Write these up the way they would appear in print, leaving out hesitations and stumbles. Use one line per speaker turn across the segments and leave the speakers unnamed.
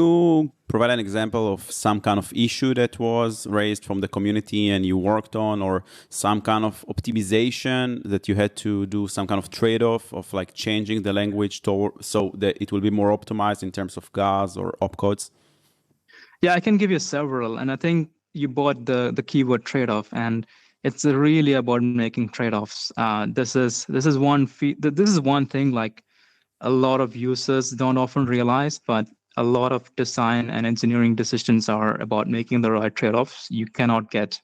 you provide an example of some kind of issue that was raised from the community and you worked on, or some kind of optimization that you had to do some kind of trade-off of like changing the language so that it will be more optimized in terms of GAs or opcodes?
Yeah, I can give you several, and I think you bought the keyword trade-off, and it's really about making trade-offs. This is one thing like a lot of users don't often realize, but a lot of design and engineering decisions are about making the right trade-offs. You cannot get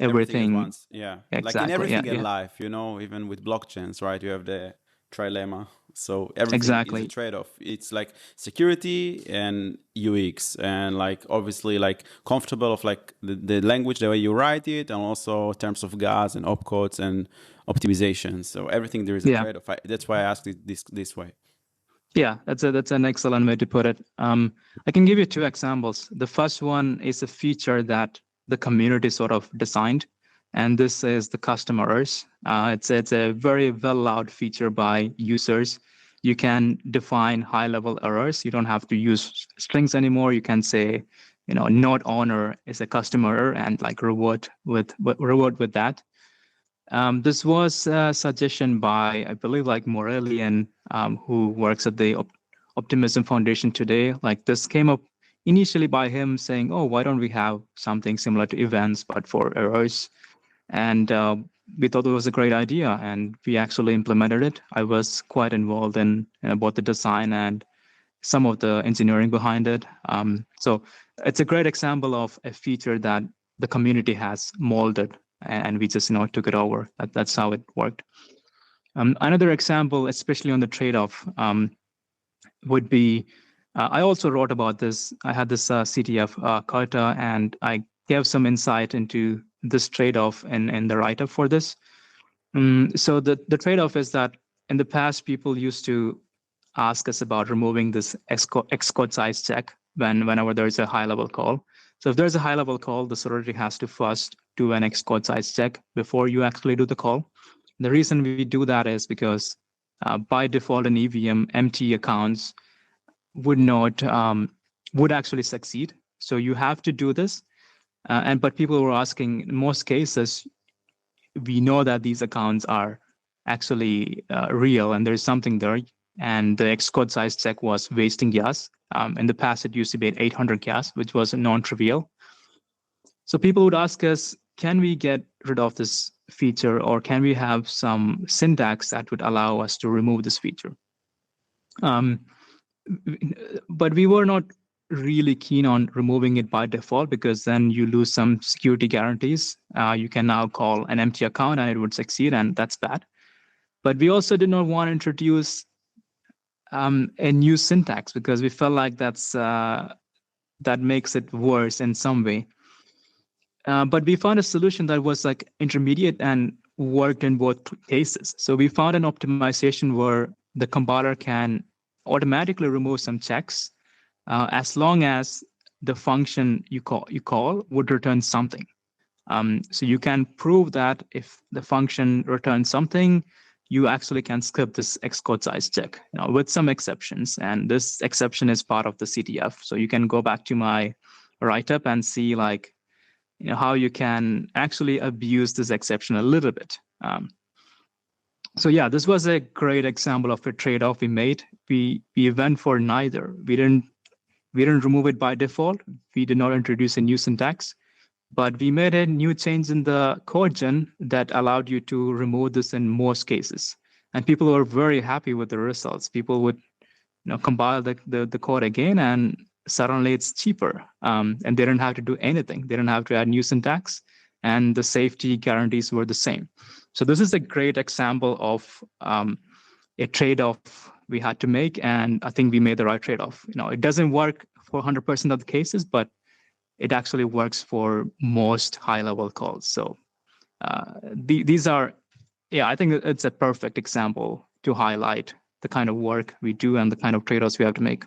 everything
at once. Yeah.
Exactly.
Like in everything in
Yeah.
life, even with blockchains, right? You have the trilemma. So everything
Exactly.
is a trade-off. It's like security and UX, and like obviously like comfortable of like the language, the way you write it, and also in terms of GAs and opcodes and optimization. So everything there is a trade-off. That's why I asked it this way.
Yeah, that's an excellent way to put it. I can give you two examples. The first one is a feature that the community sort of designed, and this is the custom errors. It's a very well out feature by users. You can define high-level errors. You don't have to use strings anymore. You can say, not honor is a custom error, and like reward with that. This was a suggestion by, I believe, like Morellian, who works at the Optimism Foundation today. Like this came up initially by him saying, "Oh, why don't we have something similar to events but for errors?" And we thought it was a great idea, and we actually implemented it. I was quite involved in both the design and some of the engineering behind it. So it's a great example of a feature that the community has molded, and we just took it over. That's how it worked. Another example, especially on the trade-off, would be I also wrote about this. I had this CTF Carta, and I gave some insight into this trade-off in the write-up for this. So the trade-off is that in the past, people used to ask us about removing this Xcode size check whenever there's a high-level call. So if there's a high-level call, the Solidity has to first do an Xcode size check before you actually do the call. The reason we do that is because by default in EVM, empty accounts would actually succeed. So you have to do this. But people were asking, in most cases, we know that these accounts are actually real and there's something there. And the Xcode size check was wasting gas. In the past, it used to be at 800 gas, which was non-trivial. So people would ask us, can we get rid of this feature, or can we have some syntax that would allow us to remove this feature? But we were not really keen on removing it by default, because then you lose some security guarantees. You can now call an empty account and it would succeed, and that's bad. But we also did not want to introduce a new syntax, because we felt like that makes it worse in some way. But we found a solution that was like intermediate and worked in both cases. So we found an optimization where the compiler can automatically remove some checks as long as the function you call would return something. So you can prove that if the function returns something, you actually can skip this Xcode size check, with some exceptions. And this exception is part of the CTF. So you can go back to my write-up and see how you can actually abuse this exception a little bit. So yeah, this was a great example of a trade-off we made. We went for neither. We didn't remove it by default. We did not introduce a new syntax. But we made a new change in the code gen that allowed you to remove this in most cases. And people were very happy with the results. People would compile the code again, and suddenly it's cheaper. And they didn't have to do anything. They didn't have to add new syntax, and the safety guarantees were the same. So this is a great example of a trade-off we had to make, and I think we made the right trade-off. It doesn't work for 100% of the cases, but it actually works for most high-level calls. So these are, I think it's a perfect example to highlight the kind of work we do and the kind of trade-offs we have to make.